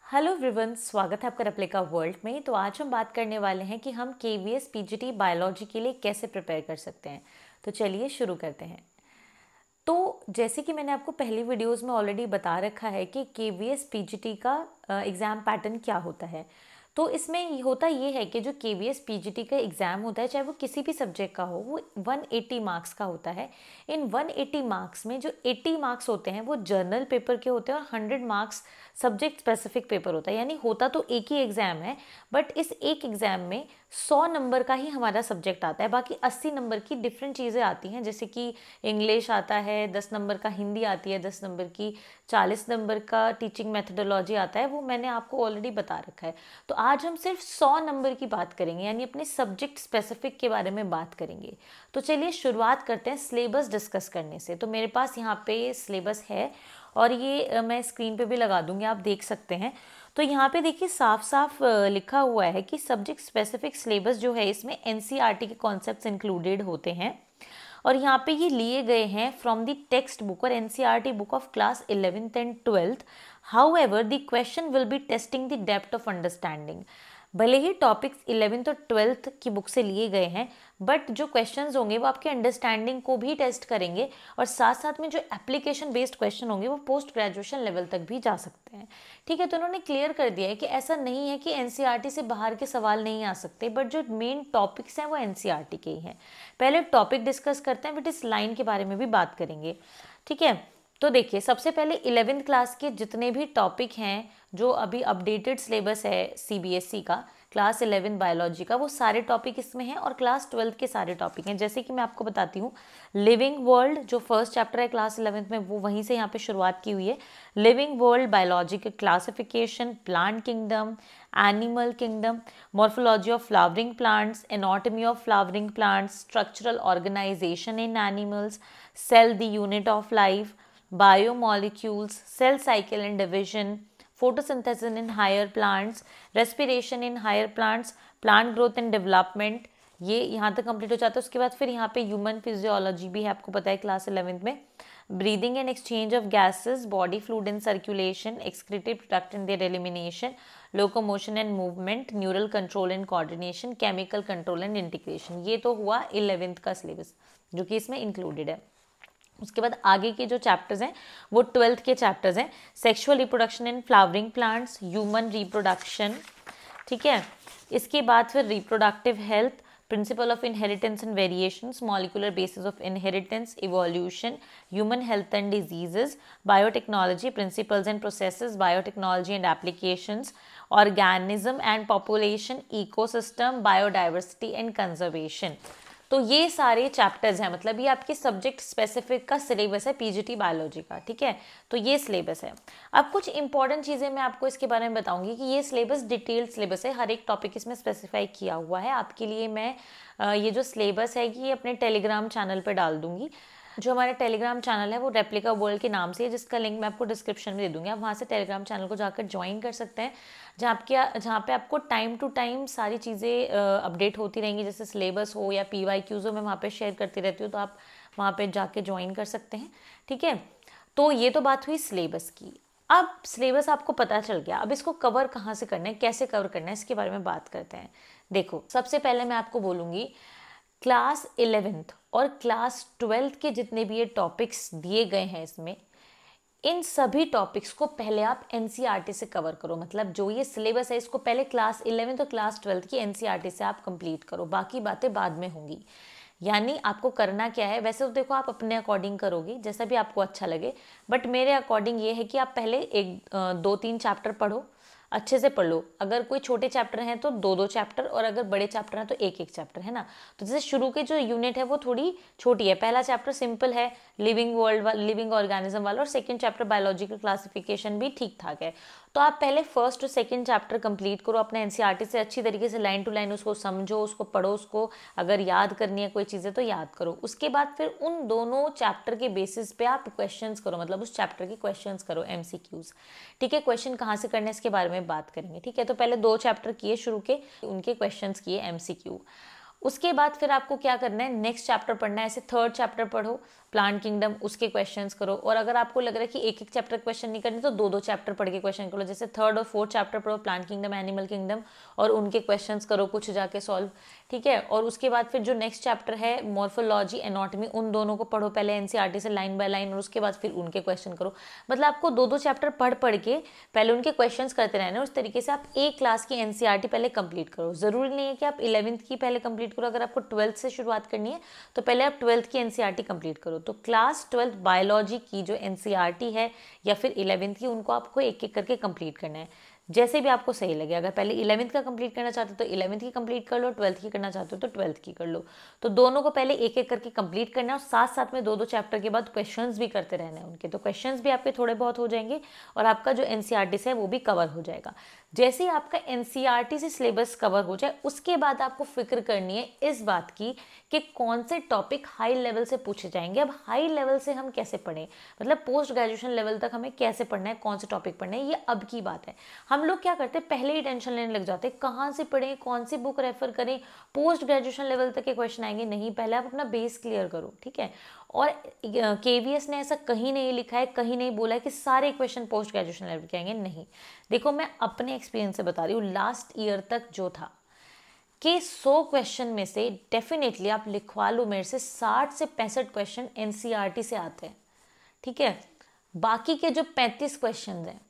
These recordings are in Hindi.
हेलो एवरीवन, स्वागत है आपका रेप्लिका वर्ल्ड में। तो आज हम बात करने वाले हैं कि हम केवीएस पीजीटी बायोलॉजी के लिए कैसे प्रिपेयर कर सकते हैं। तो चलिए शुरू करते हैं। तो जैसे कि मैंने आपको पहली वीडियोस में ऑलरेडी बता रखा है कि केवीएस पीजीटी का एग्ज़ाम पैटर्न क्या होता है। तो इसमें होता ये है कि जो केवीएस पीजीटी का एग्ज़ाम होता है, चाहे वो किसी भी सब्जेक्ट का हो, वो 180 मार्क्स का होता है। इन 180 मार्क्स में जो 80 मार्क्स होते हैं वो जर्नल पेपर के होते हैं और 100 मार्क्स सब्जेक्ट स्पेसिफिक पेपर होता है। यानी होता तो एक ही एग्ज़ाम है, बट इस एक एग्ज़ाम में 100 नंबर का ही हमारा सब्जेक्ट आता है, बाकी 80 नंबर की डिफरेंट चीज़ें आती हैं। जैसे कि इंग्लिश आता है 10 नंबर का, हिंदी आती है 10 नंबर की, 40 नंबर का टीचिंग मेथडोलॉजी आता है, वो मैंने आपको ऑलरेडी बता रखा है। तो आज हम सिर्फ 100 नंबर की बात करेंगे, यानी अपने सब्जेक्ट स्पेसिफिक के बारे में बात करेंगे। तो चलिए शुरुआत करते हैं सिलेबस डिस्कस करने से। तो मेरे पास यहाँ पे सिलेबस है और ये मैं स्क्रीन पे भी लगा दूंगी, आप देख सकते हैं। तो यहाँ पे देखिए साफ साफ लिखा हुआ है कि सब्जेक्ट स्पेसिफिक सिलेबस जो है इसमें एनसीईआरटी के कॉन्सेप्ट्स इंक्लूडेड होते हैं और यहाँ पे ये लिए गए हैं फ्रॉम द टेक्स्ट बुक और NCERT book of class 11th and 12th। However the question will be testing the depth of understanding. भले ही टॉपिक्स 11th और 12th की बुक से लिए गए हैं, बट जो क्वेश्चंस होंगे वो आपके अंडरस्टैंडिंग को भी टेस्ट करेंगे और साथ साथ में जो एप्लीकेशन बेस्ड क्वेश्चन होंगे वो पोस्ट ग्रेजुएशन लेवल तक भी जा सकते हैं। ठीक है, तो उन्होंने क्लियर कर दिया है कि ऐसा नहीं है कि एनसीईआरटी से बाहर के सवाल नहीं आ सकते, बट जो मेन टॉपिक्स हैं वो एनसीईआरटी के ही हैं। पहले टॉपिक डिस्कस करते हैं, बट इस लाइन के बारे में भी बात करेंगे। ठीक है, तो देखिए सबसे पहले 11th क्लास के जितने भी टॉपिक हैं, जो अभी अपडेटेड सिलेबस है सीबीएसई का, क्लास 11 बायोलॉजी का, वो सारे टॉपिक इसमें हैं और क्लास 12 के सारे टॉपिक हैं। जैसे कि मैं आपको बताती हूँ, लिविंग वर्ल्ड जो फर्स्ट चैप्टर है क्लास 11th में, वो वहीं से यहाँ पे शुरुआत की हुई है। Living world, biological classification, plant kingdom, animal kingdom, morphology of flowering plants, anatomy of flowering plants, structural organisation in animals, cell the unit of life, biomolecules, cell cycle and division, photosynthesis in higher plants, respiration in higher plants, plant growth and development, ये यहाँ तक कंप्लीट हो जाता है। उसके बाद फिर यहाँ पे ह्यूमन फिजियोलॉजी भी है, आपको पता है क्लास 11th में। Breathing and exchange of gases, body fluid in circulation, excreted product in their elimination, locomotion and movement, neural control and coordination, chemical control and integration. ये तो हुआ 11th का सिलेबस जो कि इसमें इंक्लूडेड है। उसके बाद आगे के जो चैप्टर्स हैं वो 12th के चैप्टर्स हैं। Sexual reproduction in flowering plants, human reproduction. ठीक है, इसके बाद फिर reproductive health, principle of inheritance and variations, molecular basis of inheritance, evolution, human health and diseases, biotechnology, principles and processes, biotechnology and applications, organism and population, ecosystem, biodiversity and conservation. तो ये सारे चैप्टर्स हैं, मतलब ये आपके सब्जेक्ट स्पेसिफिक का सिलेबस है पीजीटी बायोलॉजी का। ठीक है, तो ये सिलेबस है। अब कुछ इंपॉर्टेंट चीज़ें मैं आपको इसके बारे में बताऊंगी कि ये सिलेबस डिटेल्ड सिलेबस है, हर एक टॉपिक इसमें स्पेसिफाई किया हुआ है। आपके लिए मैं ये जो सिलेबस है ये अपने टेलीग्राम चैनल पर डाल दूंगी। जो हमारा टेलीग्राम चैनल है वो रेप्लिका वर्ल्ड के नाम से है, जिसका लिंक मैं आपको डिस्क्रिप्शन में दे दूंगी। आप वहाँ से टेलीग्राम चैनल को जाकर ज्वाइन कर सकते हैं, जहाँ पे आपको टाइम टू टाइम सारी चीज़ें अपडेट होती रहेंगी। जैसे सिलेबस हो या PYQs हो, मैं वहाँ पे शेयर करती रहती हूँ, तो आप वहाँ पे जाके ज्वाइन कर सकते हैं। ठीक है, तो ये तो बात हुई सिलेबस की। अब सिलेबस आपको पता चल गया, अब इसको कवर कहाँ से करना है, कैसे कवर करना है, इसके बारे में बात करते हैं। देखो सबसे पहले मैं आपको बोलूँगी, क्लास 11th और क्लास 12th के जितने भी ये टॉपिक्स दिए गए हैं इसमें, इन सभी टॉपिक्स को पहले आप एनसीईआरटी से कवर करो। मतलब जो ये सिलेबस है इसको पहले क्लास 11th और क्लास 12th की एनसीईआरटी से आप कंप्लीट करो, बाकी बातें बाद में होंगी। यानी आपको करना क्या है, वैसे तो देखो आप अपने अकॉर्डिंग करोगे जैसा भी आपको अच्छा लगे, बट मेरे अकॉर्डिंग ये है कि आप पहले 2-3 चैप्टर पढ़ो, अच्छे से पढ़ लो। अगर कोई छोटे चैप्टर हैं तो 2-2 चैप्टर, और अगर बड़े चैप्टर हैं तो 1-1 चैप्टर, है ना। तो जैसे शुरू के जो यूनिट है वो थोड़ी छोटी है, पहला चैप्टर सिंपल है, लिविंग वर्ल्ड, लिविंग ऑर्गेनिज्म वाला, और सेकंड चैप्टर बायोलॉजिकल क्लासिफिकेशन भी ठीक ठाक है। तो आप पहले फर्स्ट और सेकंड चैप्टर कंप्लीट करो अपने एनसीईआरटी से, अच्छी तरीके से लाइन टू लाइन उसको समझो, उसको पढ़ो, उसको अगर याद करनी है कोई चीज़ें तो याद करो। उसके बाद फिर उन दोनों चैप्टर के बेसिस पे आप क्वेश्चंस करो, मतलब उस चैप्टर के क्वेश्चंस करो, MCQs। ठीक है, क्वेश्चन कहाँ से करना है इसके बारे में बात करेंगे। ठीक है, तो पहले 2 चैप्टर किए शुरू के, उनके क्वेश्चंस किए MCQ। उसके बाद फिर आपको क्या करना है, नेक्स्ट चैप्टर पढ़ना है। ऐसे थर्ड चैप्टर पढ़ो प्लांट किंगडम, उसके क्वेश्चंस करो। और अगर आपको लग रहा है कि एक एक चैप्टर क्वेश्चन नहीं करने तो दो दो चैप्टर पढ़ के क्वेश्चन करो। जैसे थर्ड और फोर्थ चैप्टर पढ़ो प्लांट किंगडम, एनिमल किंगडम, और उनके क्वेश्चंस करो कुछ जाके सॉल्व, ठीक है। और उसके बाद फिर जो नेक्स्ट चैप्टर है मॉर्फोलॉजी, एनाटॉमी, उन दोनों को पढ़ो पहले एनसीईआरटी से लाइन बाय लाइन, और उसके बाद फिर उनके क्वेश्चन करो। मतलब आपको दो दो चैप्टर पढ़ पढ़ के पहले उनके क्वेश्चंस करते रहना। उस तरीके से आप एक क्लास की एनसीईआरटी पहले कंप्लीट करो। जरूरी नहीं है कि आप 11th की पहले कंप्लीट करो, अगर आपको 12th से शुरुआत करनी है तो पहले आप 12th की एनसीईआरटी कंप्लीट करो। तो क्लास 12th बायोलॉजी की जो एनसीईआरटी है या फिर 11th की, उनको आपको एक एक करके कंप्लीट करना है, जैसे भी आपको सही लगे। अगर पहले 11th का कंप्लीट करना चाहते हो तो 11th की कंप्लीट कर लो, 12th की करना चाहते हो तो 12th की कर लो। तो दोनों को पहले एक एक करके कंप्लीट करना है, और साथ साथ में दो दो चैप्टर के बाद क्वेश्चंस भी करते रहना है उनके। तो क्वेश्चंस भी आपके थोड़े बहुत हो जाएंगे और आपका जो एनसीईआरटी से है वो भी कवर हो जाएगा। जैसे ही आपका एनसीईआरटी से सिलेबस कवर हो जाए उसके बाद आपको फिक्र करनी है इस बात की कि कौन से टॉपिक हाई लेवल से पूछे जाएंगे। अब हाई लेवल से हम कैसे पढ़ें, मतलब पोस्ट ग्रेजुएशन लेवल तक हमें कैसे पढ़ना है, कौन से टॉपिक पढ़ना है, ये अब की बात है। हम लोग क्या करते हैं, पहले ही टेंशन लेने लग जाते हैं कहाँ से पढ़ें, कौन सी बुक रेफर करें, पोस्ट ग्रेजुएशन लेवल तक के क्वेश्चन आएंगे। नहीं, पहले आप अपना बेस क्लियर करो, ठीक है। और केवीएस ने ऐसा कहीं नहीं लिखा है, कहीं नहीं बोला है कि सारे क्वेश्चन पोस्ट ग्रेजुएशन लेवल के आएंगे, नहीं। देखो मैं अपने एक्सपीरियंस से बता रही हूँ, लास्ट ईयर तक जो था कि 100 क्वेश्चन में से डेफिनेटली आप लिखवा लो मेरे से 60 से 65 क्वेश्चन एनसीईआरटी से आते हैं, ठीक है। बाकी के जो 35 क्वेश्चन हैं,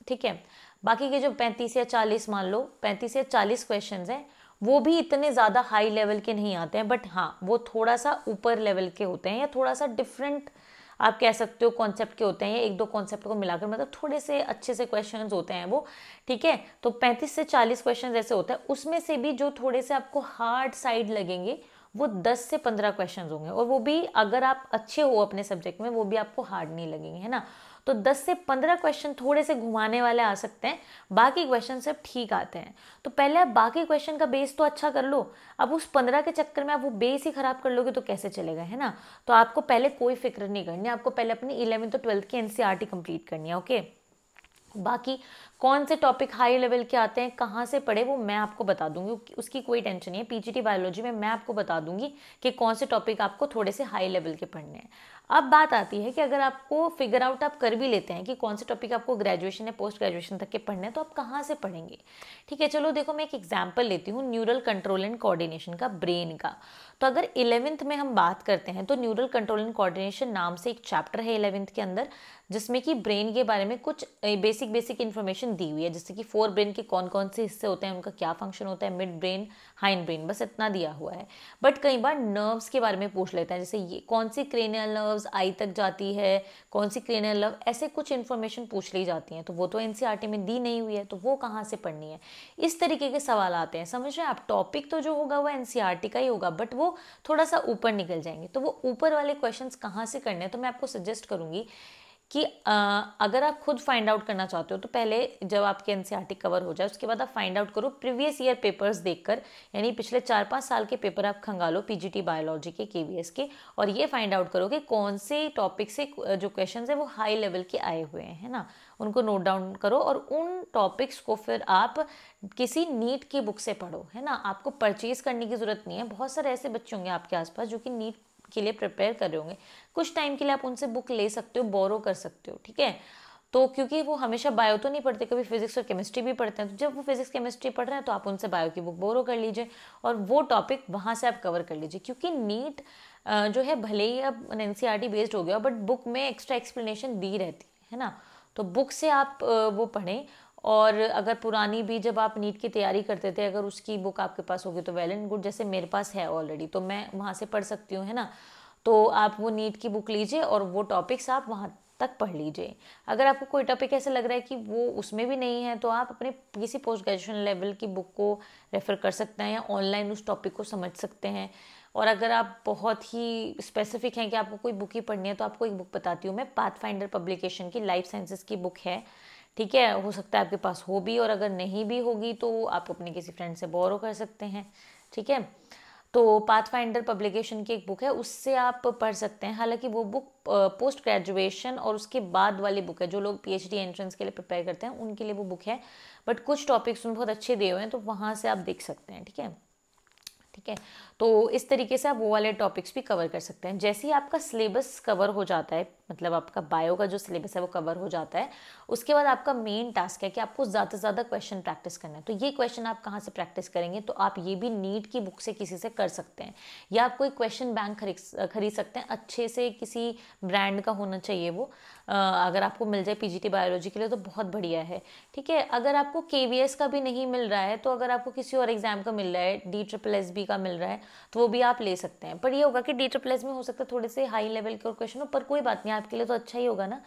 ठीक है, बाकी के जो 35 या 40 मान लो 35 या 40 क्वेश्चंस हैं, वो भी इतने ज़्यादा हाई लेवल के नहीं आते हैं, बट हाँ वो थोड़ा सा ऊपर लेवल के होते हैं या थोड़ा सा डिफरेंट आप कह सकते हो कॉन्सेप्ट के होते हैं, या एक दो कॉन्सेप्ट को मिलाकर मतलब थोड़े से अच्छे से क्वेश्चंस होते हैं वो, ठीक है। तो 35 से 40 क्वेश्चन ऐसे होते हैं, उसमें से भी जो थोड़े से आपको हार्ड साइड लगेंगे वो 10 से 15 क्वेश्चन होंगे, और वो भी अगर आप अच्छे हो अपने सब्जेक्ट में वो भी आपको हार्ड नहीं लगेंगे, है ना। तो 10 से 15 क्वेश्चन थोड़े से घुमाने वाले आ सकते हैं, बाकी क्वेश्चन सब ठीक आते हैं। तो पहले आप बाकी क्वेश्चन का बेस तो अच्छा कर लो। अब उस 15 के चक्कर में आप वो बेस ही खराब कर लोगे तो कैसे चलेगा, है ना। तो आपको पहले कोई फिक्र नहीं करनी, आपको पहले अपनी 11th और 12th की एनसीईआरटी कंप्लीट करनी है, ओके। बाकी कौन से टॉपिक हाई लेवल के आते हैं, कहाँ से पढ़े, वो मैं आपको बता दूंगी, उसकी कोई टेंशन नहीं है। पीजीटी बायोलॉजी में मैं आपको बता दूंगी कि कौन से टॉपिक आपको थोड़े से हाई लेवल के पढ़ने हैं। अब बात आती है कि अगर आपको फिगर आउट आप कर भी लेते हैं कि कौन से टॉपिक आपको ग्रेजुएशन या पोस्ट ग्रेजुएशन तक के पढ़ने हैं, तो आप कहाँ से पढ़ेंगे, ठीक है। चलो देखो मैं एक एग्जाम्पल लेती हूँ न्यूरल कंट्रोल एंड कोऑर्डिनेशन का, ब्रेन का। तो अगर 11th में हम बात करते हैं तो न्यूरल कंट्रोल एंड कोऑर्डिनेशन नाम से एक चैप्टर है 11th के अंदर, जिसमें कि ब्रेन के बारे में कुछ बेसिक इन्फॉर्मेशन दी हुई है। जैसे कि 4 ब्रेन के कौन कौन से हिस्से होते हैं, उनका क्या फंक्शन होता है, मिड ब्रेन, हाइंड ब्रेन, बस इतना दिया हुआ है। बट कई बार नर्व्स के बारे में पूछ लेते हैं, जैसे ये कौन सी क्रेनियल नर्व्स आई तक जाती है, कौन सी क्रेनियल नर्व, ऐसे कुछ इन्फॉर्मेशन पूछ ली जाती हैं। तो वो तो एनसीईआरटी में दी नहीं हुई है, तो वो कहाँ से पढ़नी है, इस तरीके के सवाल आते हैं। समझ रहे हैं आप, टॉपिक तो जो होगा वो एनसीईआरटी का ही होगा, बट वो थोड़ा सा ऊपर निकल जाएंगे। तो वो ऊपर वाले क्वेश्चंस कहाँ से करने हैं, तो मैं आपको सजेस्ट करूंगी कि अगर आप खुद फाइंड आउट करना चाहते हो तो पहले जब आपके एनसीईआरटी कवर हो जाए उसके बाद आप फाइंड आउट करो प्रीवियस ईयर पेपर्स देखकर, यानी पिछले 4-5 साल के पेपर आप खंगालो पीजीटी बायोलॉजी के, केवीएस के, और ये फाइंड आउट करो कि कौन से टॉपिक से जो क्वेश्चंस है वो हाई लेवल के आए हुए हैं, है ना। उनको नोट डाउन करो और उन टॉपिक्स को फिर आप किसी नीट की बुक से पढ़ो, है ना। आपको परचेज करने की जरूरत नहीं है। बहुत सारे ऐसे बच्चे होंगे आपके आसपास जो कि नीट के लिए प्रिपेयर कर रहे होंगे, कुछ टाइम के लिए आप उनसे बुक ले सकते हो, बोरो कर सकते हो, ठीक है। तो क्योंकि वो हमेशा बायो तो नहीं पढ़ते, कभी फिजिक्स और केमिस्ट्री भी पढ़ते हैं, तो जब वो फिजिक्स केमिस्ट्री पढ़ रहे हैं तो आप उनसे बायो की बुक बोरो कर लीजिए और वो टॉपिक वहाँ से आप कवर कर लीजिए। क्योंकि नीट जो है भले ही अब एनसीईआरटी बेस्ड हो गया, बट बुक में एक्स्ट्रा एक्सप्लेनेशन दी रहती है ना। तो बुक से आप वो पढ़ें। और अगर पुरानी भी जब आप नीट की तैयारी करते थे, अगर उसकी बुक आपके पास होगी तो वेल एंड गुड, जैसे मेरे पास है ऑलरेडी तो मैं वहाँ से पढ़ सकती हूँ, है ना। तो आप वो नीट की बुक लीजिए और वो टॉपिक्स आप वहाँ तक पढ़ लीजिए। अगर आपको कोई टॉपिक ऐसा लग रहा है कि वो उसमें भी नहीं है तो आप अपने किसी पोस्ट ग्रेजुएशन लेवल की बुक को रेफ़र कर सकते हैं या ऑनलाइन उस टॉपिक को समझ सकते हैं। और अगर आप बहुत ही स्पेसिफिक हैं कि आपको कोई बुक ही पढ़नी है तो आपको एक बुक बताती हूँ मैं, पाथफाइंडर पब्लिकेशन की लाइफ साइंसेस की बुक है, ठीक है। हो सकता है आपके पास हो भी, और अगर नहीं भी होगी तो आप अपने किसी फ्रेंड से बोरो कर सकते हैं, ठीक है। तो पाथफाइंडर पब्लिकेशन की एक बुक है, उससे आप पढ़ सकते हैं। हालांकि वो बुक पोस्ट ग्रेजुएशन और उसके बाद वाली बुक है, जो लोग पीएचडी एंट्रेंस के लिए प्रिपेयर करते हैं उनके लिए वो बुक है, बट कुछ टॉपिक्स उन बहुत अच्छे दिए हुए हैं तो वहाँ से आप देख सकते हैं, ठीक है। ठीक है। तो इस तरीके से आप वो वाले टॉपिक्स भी कवर कर सकते हैं। जैसे ही आपका सिलेबस कवर हो जाता है, मतलब आपका बायो का जो सिलेबस है वो कवर हो जाता है, उसके बाद आपका मेन टास्क है कि आपको ज़्यादा से ज़्यादा क्वेश्चन प्रैक्टिस करना है। तो ये क्वेश्चन आप कहाँ से प्रैक्टिस करेंगे, तो आप ये भी नीट की बुक से किसी से कर सकते हैं, या आप कोई क्वेश्चन बैंक खरीद सकते हैं, अच्छे से किसी ब्रांड का होना चाहिए वो। अगर आपको मिल जाए पीजीटी बायोलॉजी के लिए तो बहुत बढ़िया है, ठीक है। अगर आपको केवीएस का भी नहीं मिल रहा है, तो अगर आपको किसी और एग्जाम का मिल रहा है, DSSB का मिल रहा है, तो वो भी आप ले सकते हैं। पर ये होगा कि DSSS में हो सकता है थोड़े से हाई लेवल के क्वेश्चन हो, पर कोई बात नहीं, आपके लिए तो अच्छा ही होगा ना।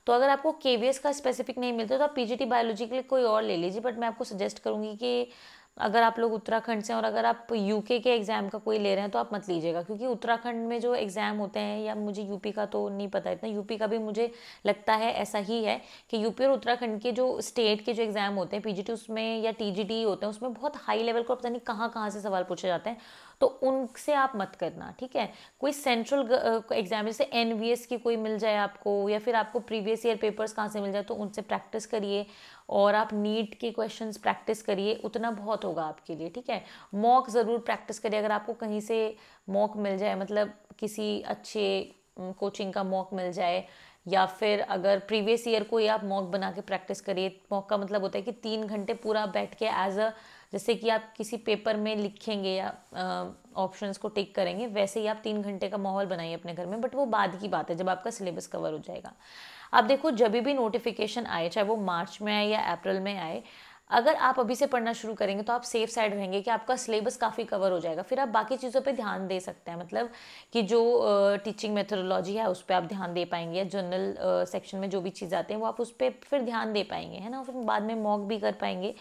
तो अगर आपको केवीएस का स्पेसिफिक नहीं मिलता तो आप पीजीटी बायोलॉजी के लिए कोई और ले लीजिए। बट मैं आपको सजेस्ट करूंगी कि अगर आप लोग उत्तराखंड से और अगर आप यूके के एग्ज़ाम का कोई ले रहे हैं तो आप मत लीजिएगा, क्योंकि उत्तराखंड में जो एग्ज़ाम होते हैं, या मुझे यूपी का तो नहीं पता इतना, यूपी का भी मुझे लगता है ऐसा ही है कि यूपी और उत्तराखंड के जो स्टेट के जो एग्ज़ाम होते हैं पीजीटी उसमें या टीजीटी होते हैं, उसमें बहुत हाई लेवल को पता नहीं कहाँ कहाँ से सवाल पूछे जाते हैं, तो उनसे आप मत करना, ठीक है। कोई सेंट्रल एग्जाम जैसे एनवीएस की कोई मिल जाए आपको, या फिर आपको प्रीवियस ईयर पेपर्स कहाँ से मिल जाए, तो उनसे प्रैक्टिस करिए, और आप नीट के क्वेश्चंस प्रैक्टिस करिए, उतना बहुत होगा आपके लिए, ठीक है। मॉक ज़रूर प्रैक्टिस करिए, अगर आपको कहीं से मॉक मिल जाए, मतलब किसी अच्छे कोचिंग का मॉक मिल जाए, या फिर अगर प्रीवियस ईयर को ही आप मॉक बना के प्रैक्टिस करिए। मॉक का मतलब होता है कि 3 घंटे पूरा बैठ के एज अ, जैसे कि आप किसी पेपर में लिखेंगे या ऑप्शंस को टिक करेंगे, वैसे ही आप 3 घंटे का माहौल बनाइए अपने घर में। बट वो बाद की बात है, जब आपका सिलेबस कवर हो जाएगा। आप देखो, जब भी नोटिफिकेशन आए, चाहे वो मार्च में आए या अप्रैल में आए, अगर आप अभी से पढ़ना शुरू करेंगे तो आप सेफ साइड रहेंगे कि आपका सिलेबस काफ़ी कवर हो जाएगा। फिर आप बाकी चीज़ों पे ध्यान दे सकते हैं, मतलब कि जो टीचिंग मेथोडोलॉजी है उस पर आप ध्यान दे पाएंगे, या जनरल सेक्शन में जो भी चीज़ आते हैं वो आप उस पर फिर ध्यान दे पाएंगे, है ना। फिर बाद में मॉक भी कर पाएंगे,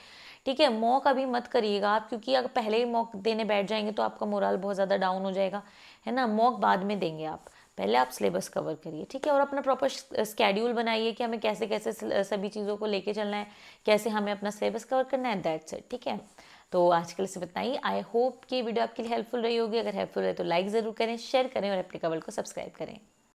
ठीक है। मॉक अभी मत करिएगा आप, क्योंकि अगर पहले ही मॉक देने बैठ जाएंगे तो आपका मोरल बहुत ज़्यादा डाउन हो जाएगा, है ना। मॉक बाद में देंगे आप, पहले आप सिलेबस कवर करिए, ठीक है। और अपना प्रॉपर स्केड्यूल बनाइए कि हमें कैसे कैसे सभी चीज़ों को लेके चलना है, कैसे हमें अपना सिलेबस कवर करना है, दैट्स इट, ठीक है। तो आज के लिए सिर्फ इतना ही। आई होप कि वीडियो आपके लिए हेल्पफुल रही होगी। अगर हेल्पफुल रहे तो लाइक ज़रूर करें, शेयर करें और एप्लीकेबल को सब्सक्राइब करें।